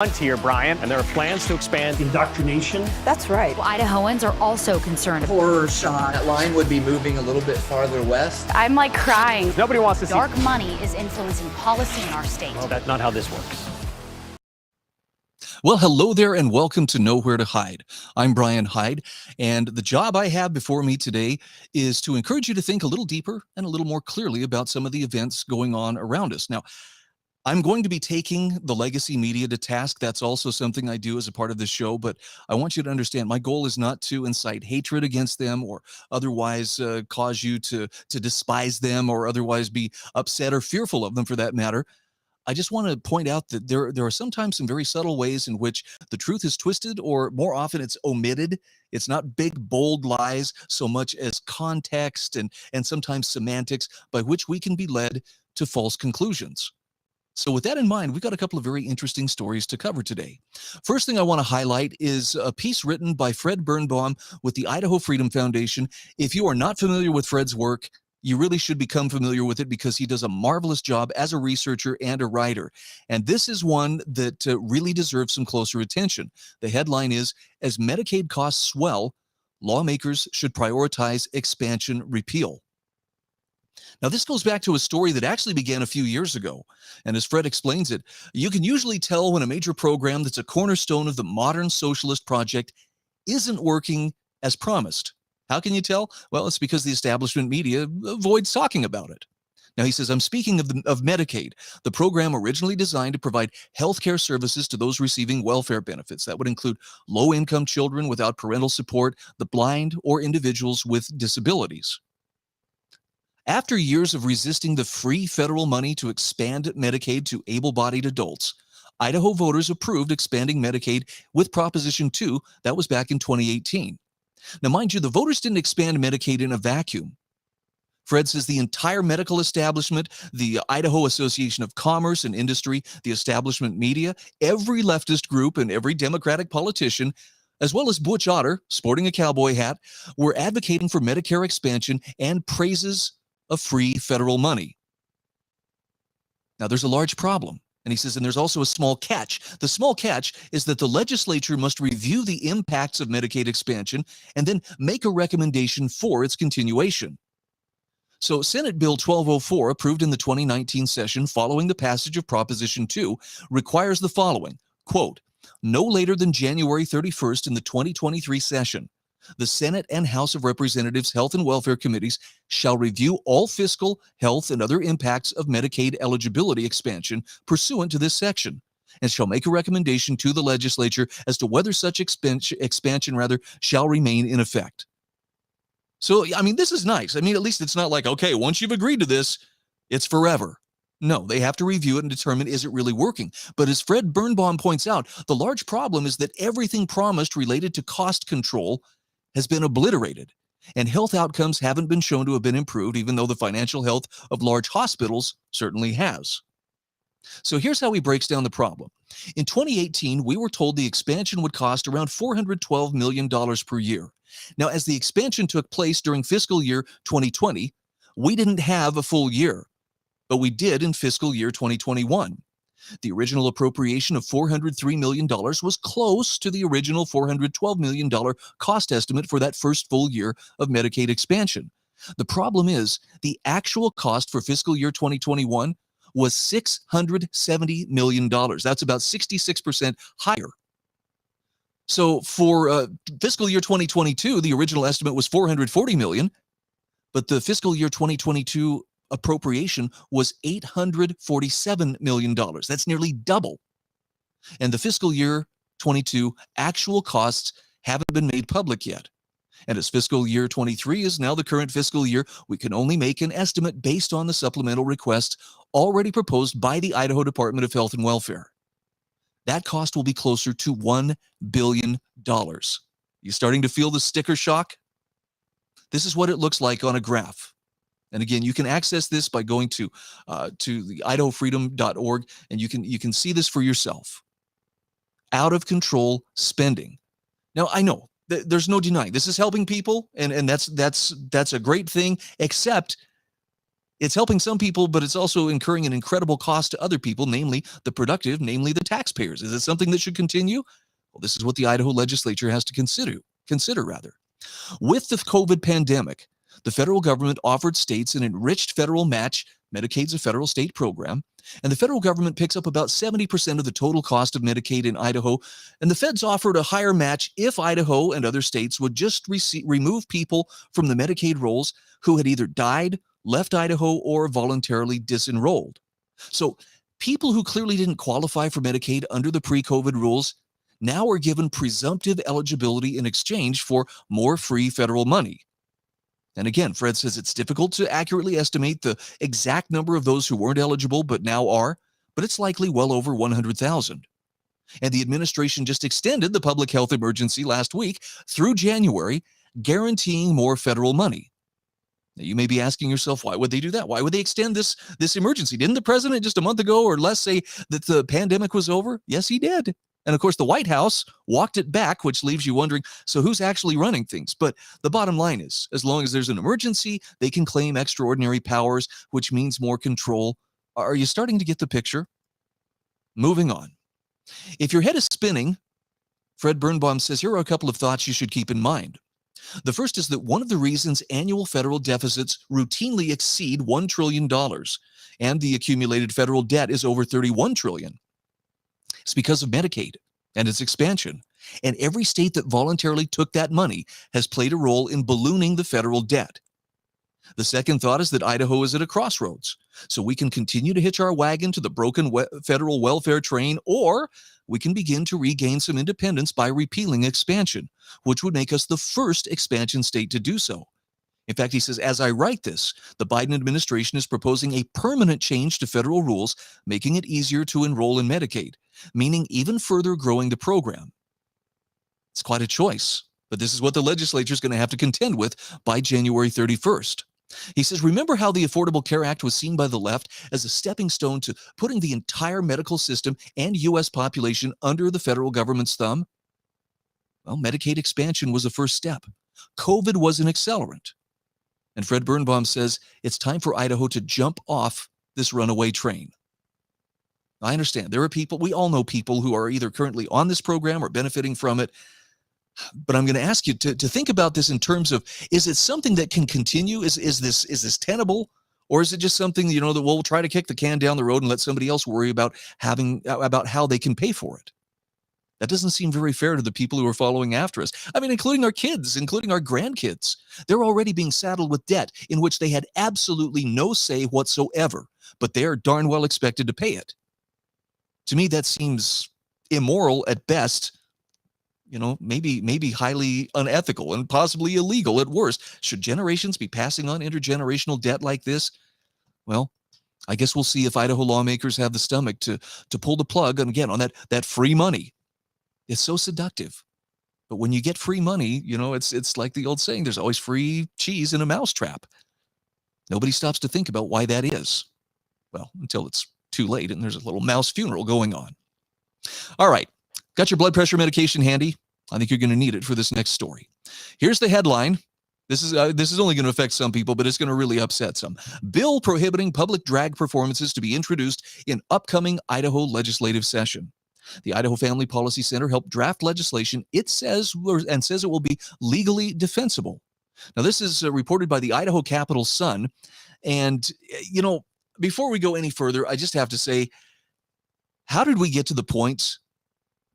Frontier, Brian, and there are plans to expand indoctrination. That's right. Well, Idahoans are also concerned. Horror shot. That line would be moving a little bit farther west. I'm like crying. Nobody wants to see dark money is influencing policy in our state. Well, that's not how this works. Well, hello there and welcome to Nowhere to Hide. I'm Brian Hyde, and the job I have before me today is to encourage you to think a little deeper and a little more clearly about some of the events going on around us. Now, I'm going to be taking the legacy media to task. That's also something I do as a part of this show, but I want you to understand my goal is not to incite hatred against them or otherwise cause you to despise them or otherwise be upset or fearful of them for that matter. I just want to point out that there are sometimes some very subtle ways in which the truth is twisted, or more often it's omitted. It's not big, bold lies so much as context and sometimes semantics by which we can be led to false conclusions. So with that in mind, we've got a couple of very interesting stories to cover today. First thing I want to highlight is a piece written by Fred Birnbaum with the Idaho Freedom Foundation. If you are not familiar with Fred's work, you really should become familiar with it because he does a marvelous job as a researcher and a writer. And this is one that really deserves some closer attention. The headline is, "As Medicaid costs swell, lawmakers should prioritize expansion repeal." Now, this goes back to a story that actually began a few years ago. And as Fred explains it, you can usually tell when a major program that's a cornerstone of the modern socialist project isn't working as promised. How can you tell? Well, it's because the establishment media avoids talking about it. Now, he says, I'm speaking of Medicaid, the program originally designed to provide health care services to those receiving welfare benefits. That would include low-income children without parental support, the blind, or individuals with disabilities. After years of resisting the free federal money to expand Medicaid to able-bodied adults, Idaho voters approved expanding Medicaid with Proposition 2. That was back in 2018. Now, mind you, the voters didn't expand Medicaid in a vacuum. Fred says the entire medical establishment, the Idaho Association of Commerce and Industry, the establishment media, every leftist group and every Democratic politician, as well as Butch Otter, sporting a cowboy hat, were advocating for Medicare expansion and praises of free federal money. Now, there's a large problem. And he says, and there's also a small catch. The small catch is that the legislature must review the impacts of Medicaid expansion and then make a recommendation for its continuation. So Senate Bill 1204, approved in the 2019 session following the passage of Proposition 2, requires the following, quote, no later than January 31st in the 2023 session, the Senate and House of Representatives Health and Welfare Committees shall review all fiscal, health, and other impacts of Medicaid eligibility expansion pursuant to this section, and shall make a recommendation to the legislature as to whether such expansion shall remain in effect. So, I mean, this is nice. I mean, at least it's not like, okay, once you've agreed to this, it's forever. No, they have to review it and determine, is it really working? But as Fred Birnbaum points out, the large problem is that everything promised related to cost control has been obliterated, and health outcomes haven't been shown to have been improved, even though the financial health of large hospitals certainly has. So here's how he breaks down the problem. In 2018, we were told the expansion would cost around $412 million per year. Now, as the expansion took place during fiscal year 2020, we didn't have a full year, but we did in fiscal year 2021. The original appropriation of $403 million was close to the original $412 million cost estimate for that first full year of Medicaid expansion. The problem is the actual cost for fiscal year 2021 was $670 million. That's about 66% higher. So for fiscal year 2022, the original estimate was $440 million, but the fiscal year 2022 appropriation was $847 million. That's nearly double. And the fiscal year 22 actual costs haven't been made public yet. And as fiscal year 23 is now the current fiscal year, we can only make an estimate based on the supplemental request already proposed by the Idaho Department of Health and Welfare. That cost will be closer to $1 billion. You starting to feel the sticker shock? This is what it looks like on a graph. And again, you can access this by going to the idahofreedom.org, and you can see this for yourself. Out of control spending. Now, I know there's no denying this is helping people, and that's a great thing, except It's helping some people, but it's also incurring an incredible cost to other people, namely the productive, namely the taxpayers. Is it something that should continue? Well, this is what the Idaho legislature has to consider rather. With the COVID pandemic, the federal government offered states an enriched federal match. Medicaid's a federal state program, and the federal government picks up about 70% of the total cost of Medicaid in Idaho, and the feds offered a higher match if Idaho and other states would just remove people from the Medicaid rolls who had either died, left Idaho, or voluntarily disenrolled. So people who clearly didn't qualify for Medicaid under the pre-COVID rules now are given presumptive eligibility in exchange for more free federal money. And again, Fred says it's difficult to accurately estimate the exact number of those who weren't eligible but now are, but it's likely well over 100,000. And the administration just extended the public health emergency last week through January, guaranteeing more federal money. Now, you may be asking yourself, why would they do that? Why would they extend this emergency? Didn't the president just a month ago or less say that the pandemic was over? Yes, he did. And of course, the White House walked it back, which leaves you wondering, so who's actually running things? But the bottom line is, as long as there's an emergency, they can claim extraordinary powers, which means more control. Are you starting to get the picture? Moving on. If your head is spinning, Fred Birnbaum says, here are a couple of thoughts you should keep in mind. The first is that one of the reasons annual federal deficits routinely exceed $1 trillion and the accumulated federal debt is over $31 trillion. It's because of Medicaid and its expansion. And every state that voluntarily took that money has played a role in ballooning the federal debt. The second thought is that Idaho is at a crossroads. So we can continue to hitch our wagon to the broken federal welfare train, or we can begin to regain some independence by repealing expansion, which would make us the first expansion state to do so. In fact, he says, as I write this, the Biden administration is proposing a permanent change to federal rules, making it easier to enroll in Medicaid, meaning even further growing the program. It's quite a choice, but this is what the legislature is going to have to contend with by January 31st. He says, remember how the Affordable Care Act was seen by the left as a stepping stone to putting the entire medical system and U.S. population under the federal government's thumb? Well, Medicaid expansion was the first step. COVID was an accelerant. And Fred Birnbaum says it's time for Idaho to jump off this runaway train. I understand there are people, we all know people who are either currently on this program or benefiting from it. But I'm going to ask you to think about this in terms of, is it something that can continue? Is this tenable? Or is it just something, that we'll try to kick the can down the road and let somebody else worry about how they can pay for it? That doesn't seem very fair to the people who are following after us. I mean, including our kids, including our grandkids. They're already being saddled with debt in which they had absolutely no say whatsoever, but they are darn well expected to pay it. To me, that seems immoral at best, maybe highly unethical and possibly illegal at worst. Should generations be passing on intergenerational debt like this? Well, I guess we'll see if Idaho lawmakers have the stomach to pull the plug on that free money. It's so seductive. But when you get free money, it's like the old saying, there's always free cheese in a mousetrap. Nobody stops to think about why that is. Well, until it's too late and there's a little mouse funeral going on. All right. Got your blood pressure medication handy? I think you're going to need it for this next story. Here's the headline. This is only going to affect some people, but it's going to really upset some. Bill prohibiting public drag performances to be introduced in upcoming Idaho legislative session. The Idaho Family Policy Center helped draft legislation it says it will be legally defensible. Now, this is reported by the Idaho Capital Sun. And, before we go any further, I just have to say, how did we get to the point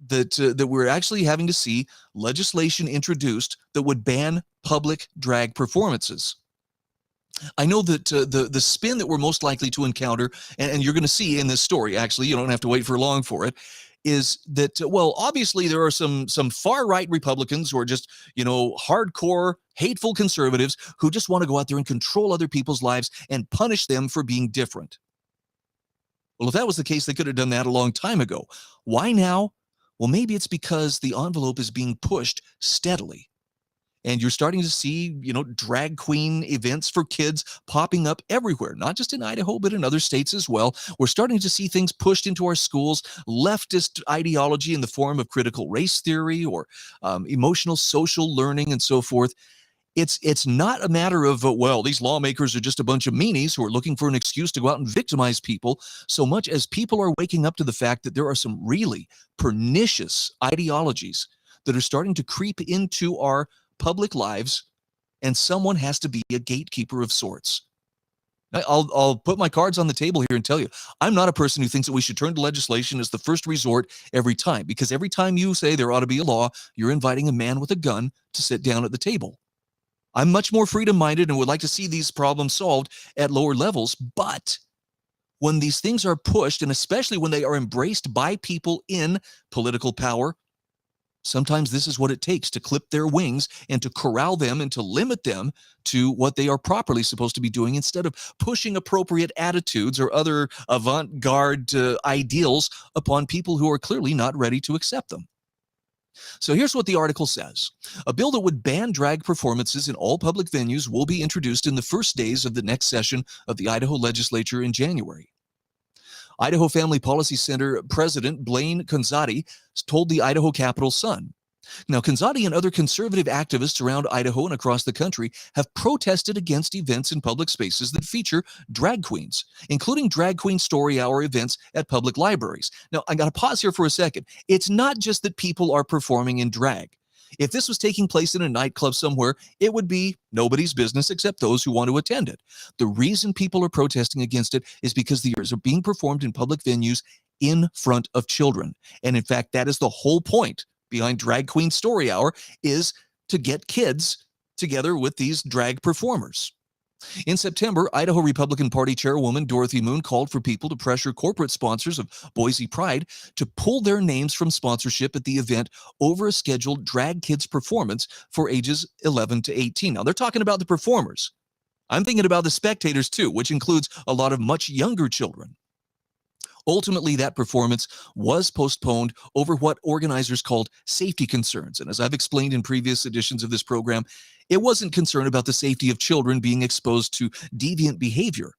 that we're actually having to see legislation introduced that would ban public drag performances? I know that the spin that we're most likely to encounter, and you're going to see in this story, actually, you don't have to wait for long for it, is that, obviously there are some far-right Republicans who are just, hardcore, hateful conservatives who just want to go out there and control other people's lives and punish them for being different. Well, if that was the case, they could have done that a long time ago. Why now? Well, maybe it's because the envelope is being pushed steadily. And you're starting to see, drag queen events for kids popping up everywhere, not just in Idaho, but in other states as well. We're starting to see things pushed into our schools, leftist ideology in the form of critical race theory or emotional social learning and so forth. It's not a matter of, well, these lawmakers are just a bunch of meanies who are looking for an excuse to go out and victimize people, so much as people are waking up to the fact that there are some really pernicious ideologies that are starting to creep into our public lives, and someone has to be a gatekeeper of sorts. I'll put my cards on the table here and tell you, I'm not a person who thinks that we should turn to legislation as the first resort every time, because every time you say there ought to be a law, you're inviting a man with a gun to sit down at the table. I'm much more freedom-minded and would like to see these problems solved at lower levels, but when these things are pushed, and especially when they are embraced by people in political power, sometimes this is what it takes to clip their wings and to corral them and to limit them to what they are properly supposed to be doing, instead of pushing appropriate attitudes or other avant-garde ideals upon people who are clearly not ready to accept them. So here's what the article says. A bill that would ban drag performances in all public venues will be introduced in the first days of the next session of the Idaho legislature in January. Idaho Family Policy Center President Blaine Konzati told the Idaho Capital Sun. Now, Konzati and other conservative activists around Idaho and across the country have protested against events in public spaces that feature drag queens, including drag queen story hour events at public libraries. Now, I got to pause here for a second. It's not just that people are performing in drag. If this was taking place in a nightclub somewhere, it would be nobody's business except those who want to attend it. The reason people are protesting against it is because the arts are being performed in public venues in front of children. And in fact, that is the whole point behind Drag Queen Story Hour, is to get kids together with these drag performers. In September, Idaho Republican Party Chairwoman Dorothy Moon called for people to pressure corporate sponsors of Boise Pride to pull their names from sponsorship at the event over a scheduled drag kids performance for ages 11 to 18. Now, they're talking about the performers. I'm thinking about the spectators too, which includes a lot of much younger children. Ultimately, that performance was postponed over what organizers called safety concerns. And as I've explained in previous editions of this program, it wasn't concern about the safety of children being exposed to deviant behavior.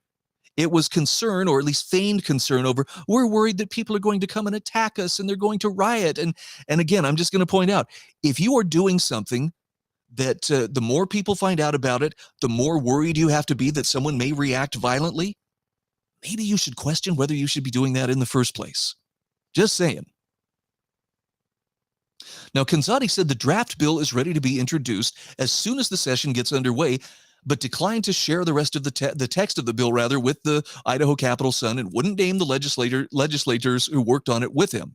It was concern, or at least feigned concern, over, we're worried that people are going to come and attack us and they're going to riot. And again, I'm just going to point out, if you are doing something that the more people find out about it, the more worried you have to be that someone may react violently, maybe you should question whether you should be doing that in the first place. Just saying. Now, Konzati said the draft bill is ready to be introduced as soon as the session gets underway, but declined to share the rest of the text of the bill, rather, with the Idaho Capital Sun, and wouldn't name the legislators who worked on it with him.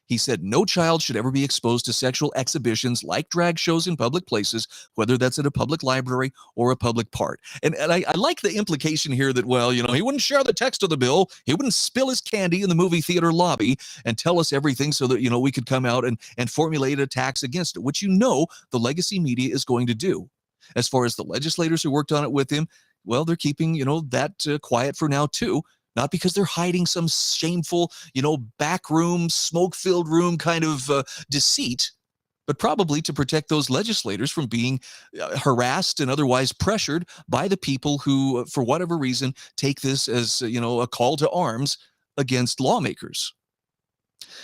He said no child should ever be exposed to sexual exhibitions like drag shows in public places, whether that's at a public library or a public park. And I like the implication here that, well, you know, he wouldn't share the text of the bill. He wouldn't spill his candy in the movie theater lobby and tell us everything so that, you know, we could come out and formulate attacks against it, which, you know, the legacy media is going to do. As far as the legislators who worked on it with him, well, they're keeping, you know, that quiet for now, too. Not because they're hiding some shameful, you know, backroom, smoke-filled room kind of deceit, but probably to protect those legislators from being harassed and otherwise pressured by the people who, for whatever reason, take this as, you know, a call to arms against lawmakers.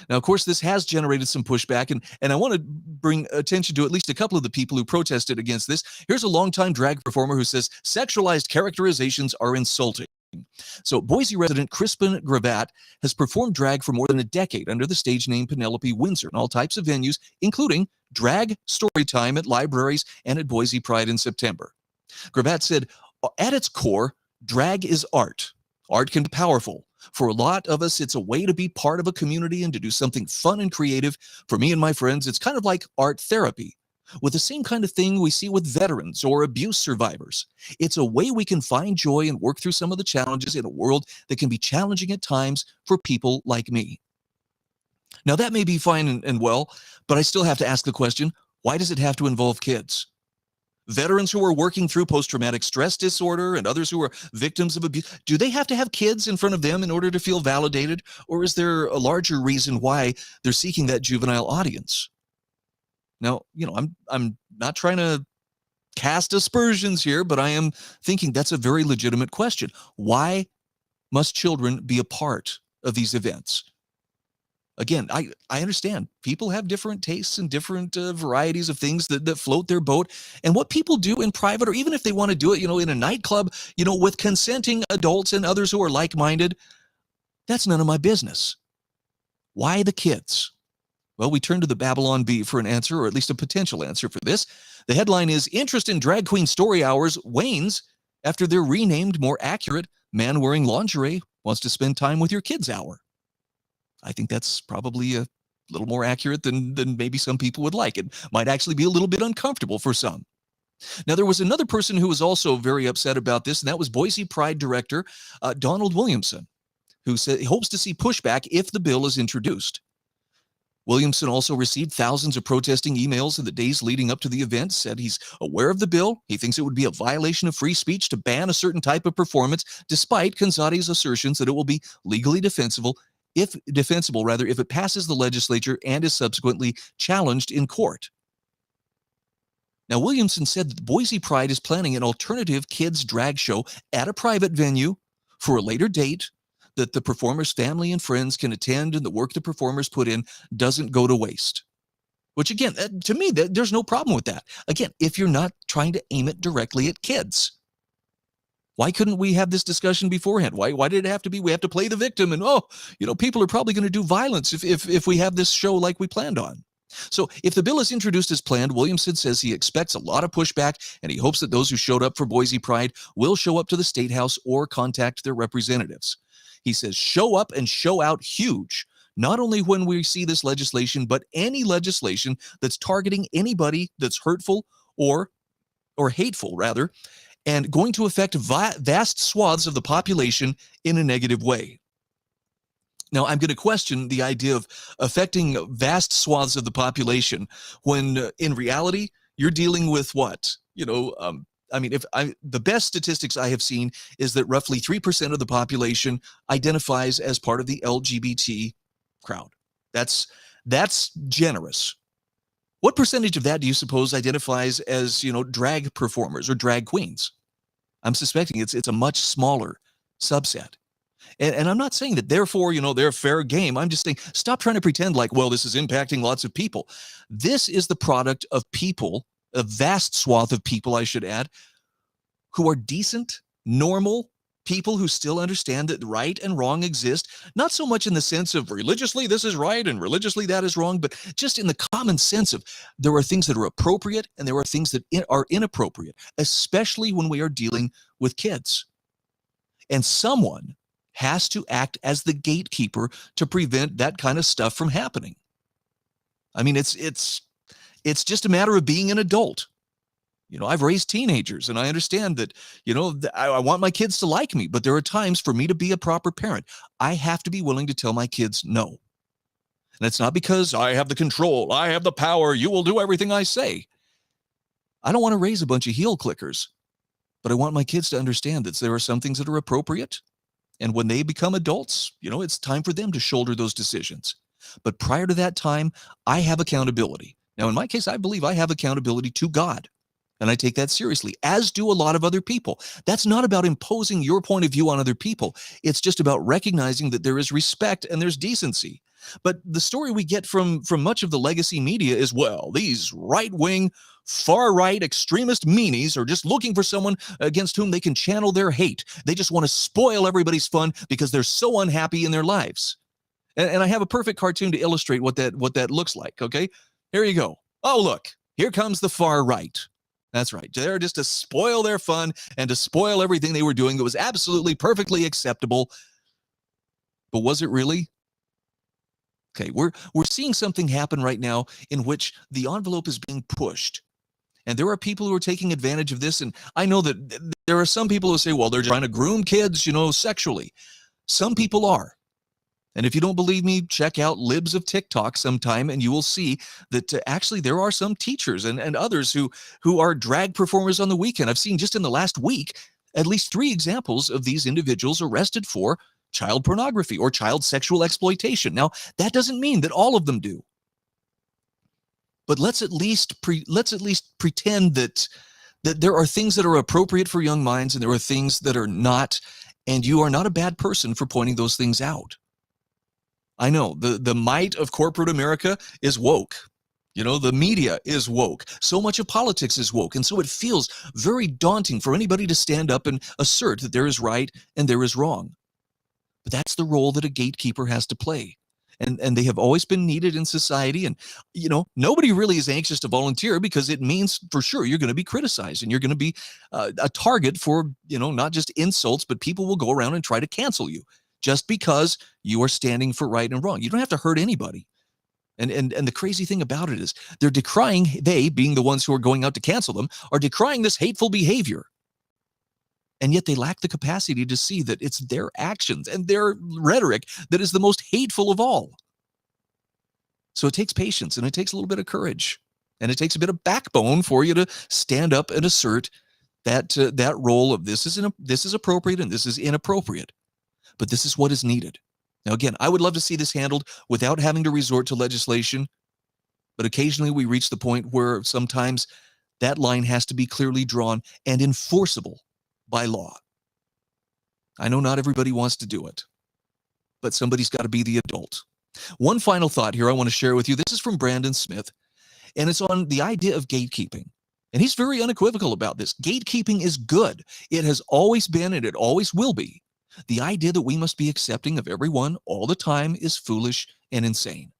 Now, of course, this has generated some pushback, and I want to bring attention to at least a couple of the people who protested against this. Here's a longtime drag performer who says sexualized characterizations are insulting. So Boise resident Crispin Gravatt has performed drag for more than a decade under the stage name Penelope Windsor in all types of venues, including drag story time at libraries and at Boise Pride in September. Gravatt said, at its core, drag is art. Art can be powerful. For a lot of us, it's a way to be part of a community and to do something fun and creative. For me and my friends, it's kind of like art therapy, with the same kind of thing we see with veterans or abuse survivors. It's a way we can find joy and work through some of the challenges in a world that can be challenging at times for people like me. Now, that may be fine and well, but I still have to ask the question, why does it have to involve kids? Veterans who are working through post-traumatic stress disorder and others who are victims of abuse, do they have to have kids in front of them in order to feel validated? Or is there a larger reason why they're seeking that juvenile audience? Now, you know, I'm not trying to cast aspersions here, but I am thinking that's a very legitimate question. Why must children be a part of these events? Again, I understand people have different tastes and different varieties of things that float their boat. And what people do in private, or even if they want to do it, in a nightclub, with consenting adults and others who are like-minded, that's none of my business. Why the kids? Well, we turn to the Babylon Bee for an answer, or at least a potential answer for this. The headline is, interest in drag queen story hours wanes after their renamed, more accurate, man wearing lingerie wants to spend time with your kids hour. I think that's probably a little more accurate than maybe some people would like. It might actually be a little bit uncomfortable for some. Now, there was another person who was also very upset about this, and that was Boise Pride director Donald Williamson, who said he hopes to see pushback if the bill is introduced. Williamson also received thousands of protesting emails in the days leading up to the event, said he's aware of the bill. He thinks it would be a violation of free speech to ban a certain type of performance, despite Canzati's assertions that it will be legally defensible if it passes the legislature and is subsequently challenged in court. Now, Williamson said that Boise Pride is planning an alternative kids drag show at a private venue for a later date that the performer's family and friends can attend, and the work the performers put in doesn't go to waste. Which, again, to me, there's no problem with that. Again, if you're not trying to aim it directly at kids. Why couldn't we have this discussion beforehand? Why did it have to be, we have to play the victim and, people are probably going to do violence if we have this show like we planned on. So if the bill is introduced as planned, Williamson says he expects a lot of pushback, and he hopes that those who showed up for Boise Pride will show up to the State House or contact their representatives. He says show up and show out huge, not only when we see this legislation, but any legislation that's targeting anybody that's hurtful or hateful, rather, and going to affect vast swaths of the population in a negative way. Now, I'm going to question the idea of affecting vast swaths of the population when, in reality, you're dealing with what? The best statistics I have seen is that roughly 3% of the population identifies as part of the LGBT crowd. That's generous. What percentage of that do you suppose identifies as, drag performers or drag queens? I'm suspecting it's a much smaller subset. And I'm not saying that therefore, they're fair game. I'm just saying stop trying to pretend like, well, this is impacting lots of people. This is the product of people, a vast swath of people, I should add, who are decent, normal people who still understand that right and wrong exist, not so much in the sense of religiously this is right and religiously that is wrong, but just in the common sense of there are things that are appropriate and there are things that are inappropriate, especially when we are dealing with kids. And someone has to act as the gatekeeper to prevent that kind of stuff from happening. I mean, it's just a matter of being an adult. I've raised teenagers, and I understand that, I want my kids to like me, but there are times for me to be a proper parent. I have to be willing to tell my kids no. And it's not because I have the control, I have the power, you will do everything I say. I don't want to raise a bunch of heel clickers, but I want my kids to understand that there are some things that are appropriate. And when they become adults, it's time for them to shoulder those decisions. But prior to that time, I have accountability. Now, in my case, I believe I have accountability to God. And I take that seriously, as do a lot of other people. That's not about imposing your point of view on other people. It's just about recognizing that there is respect and there's decency. But the story we get from much of the legacy media is, well, these right-wing, far-right extremist meanies are just looking for someone against whom they can channel their hate. They just want to spoil everybody's fun because they're so unhappy in their lives. And I have a perfect cartoon to illustrate what that looks like, okay? Here you go. Oh, look, here comes the far right. That's right. They're just to spoil their fun and to spoil everything they were doing that was absolutely perfectly acceptable. But was it really? Okay, we're seeing something happen right now in which the envelope is being pushed. And there are people who are taking advantage of this. And I know that there are some people who say, well, they're trying to groom kids, sexually. Some people are. And if you don't believe me, check out Libs of TikTok sometime, and you will see that actually there are some teachers and others who are drag performers on the weekend. I've seen just in the last week at least 3 examples of these individuals arrested for child pornography or child sexual exploitation. Now, that doesn't mean that all of them do. But let's at least pretend that there are things that are appropriate for young minds and there are things that are not, and you are not a bad person for pointing those things out. I know the might of corporate America is woke. You know, the media is woke. So much of politics is woke. And so it feels very daunting for anybody to stand up and assert that there is right and there is wrong. But that's the role that a gatekeeper has to play. And they have always been needed in society. And, you know, nobody really is anxious to volunteer because it means for sure you're going to be criticized and you're going to be a target for, you know, not just insults, but people will go around and try to cancel you just because you are standing for right and wrong. You don't have to hurt anybody. And the crazy thing about it is they're decrying, they being the ones who are going out to cancel them, are decrying this hateful behavior. And yet they lack the capacity to see that it's their actions and their rhetoric that is the most hateful of all. So it takes patience and it takes a little bit of courage and it takes a bit of backbone for you to stand up and assert that that role of this is appropriate and this is inappropriate. But this is what is needed. Now, again, I would love to see this handled without having to resort to legislation. But occasionally we reach the point where sometimes that line has to be clearly drawn and enforceable by law. I know not everybody wants to do it, but somebody's got to be the adult. One final thought here I want to share with you. This is from Brandon Smith, and it's on the idea of gatekeeping. And he's very unequivocal about this. Gatekeeping is good. It has always been, and it always will be. The idea that we must be accepting of everyone all the time is foolish and insane.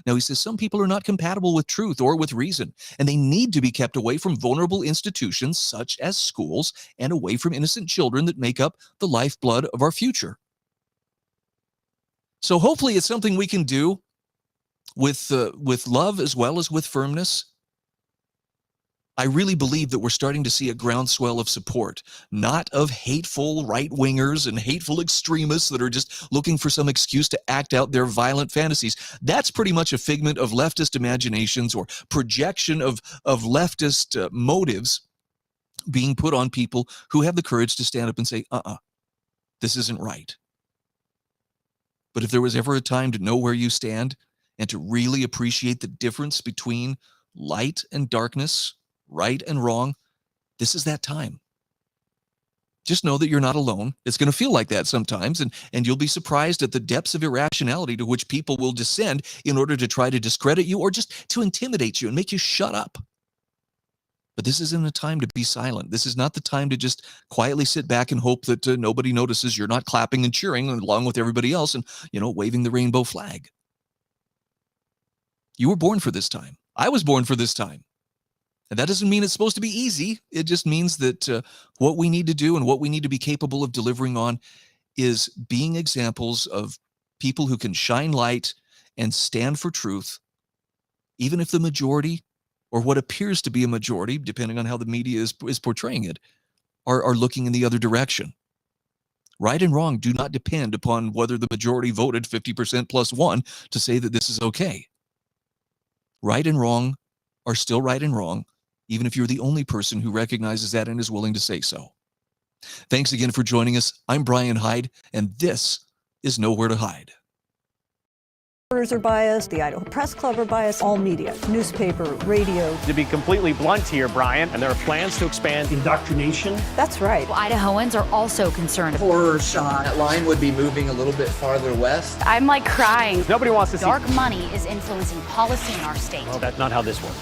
Now, he says some people are not compatible with truth or with reason, and they need to be kept away from vulnerable institutions such as schools and away from innocent children that make up the lifeblood of our future. So hopefully it's something we can do with love as well as with firmness. I really believe that we're starting to see a groundswell of support, not of hateful right-wingers and hateful extremists that are just looking for some excuse to act out their violent fantasies. That's pretty much a figment of leftist imaginations or projection of leftist motives being put on people who have the courage to stand up and say, this isn't right. But if there was ever a time to know where you stand and to really appreciate the difference between light and darkness, right and wrong, this is that time. Just know that you're not alone. It's going to feel like that sometimes, and you'll be surprised at the depths of irrationality to which people will descend in order to try to discredit you or just to intimidate you and make you shut up. But this isn't a time to be silent. This is not the time to just quietly sit back and hope that nobody notices you're not clapping and cheering along with everybody else and, you know, waving the rainbow flag. You were born for this time. I was born for this time. And that doesn't mean it's supposed to be easy. It just means that what we need to do and what we need to be capable of delivering on is being examples of people who can shine light and stand for truth, even if the majority, or what appears to be a majority, depending on how the media is portraying it, are looking in the other direction. Right and wrong do not depend upon whether the majority voted 50% plus one to say that this is okay. Right and wrong are still right and wrong, even if you're the only person who recognizes that and is willing to say so. Thanks again for joining us. I'm Brian Hyde, and this is Nowhere to Hide. Reporters are biased, the Idaho Press Club are biased, all media, newspaper, radio. To be completely blunt here, Brian, and there are plans to expand indoctrination. That's right. Idahoans are also concerned. Horror shot. That line would be moving a little bit farther west. I'm like crying. Nobody wants to see. Dark money is influencing policy in our state. Well, that's not how this works.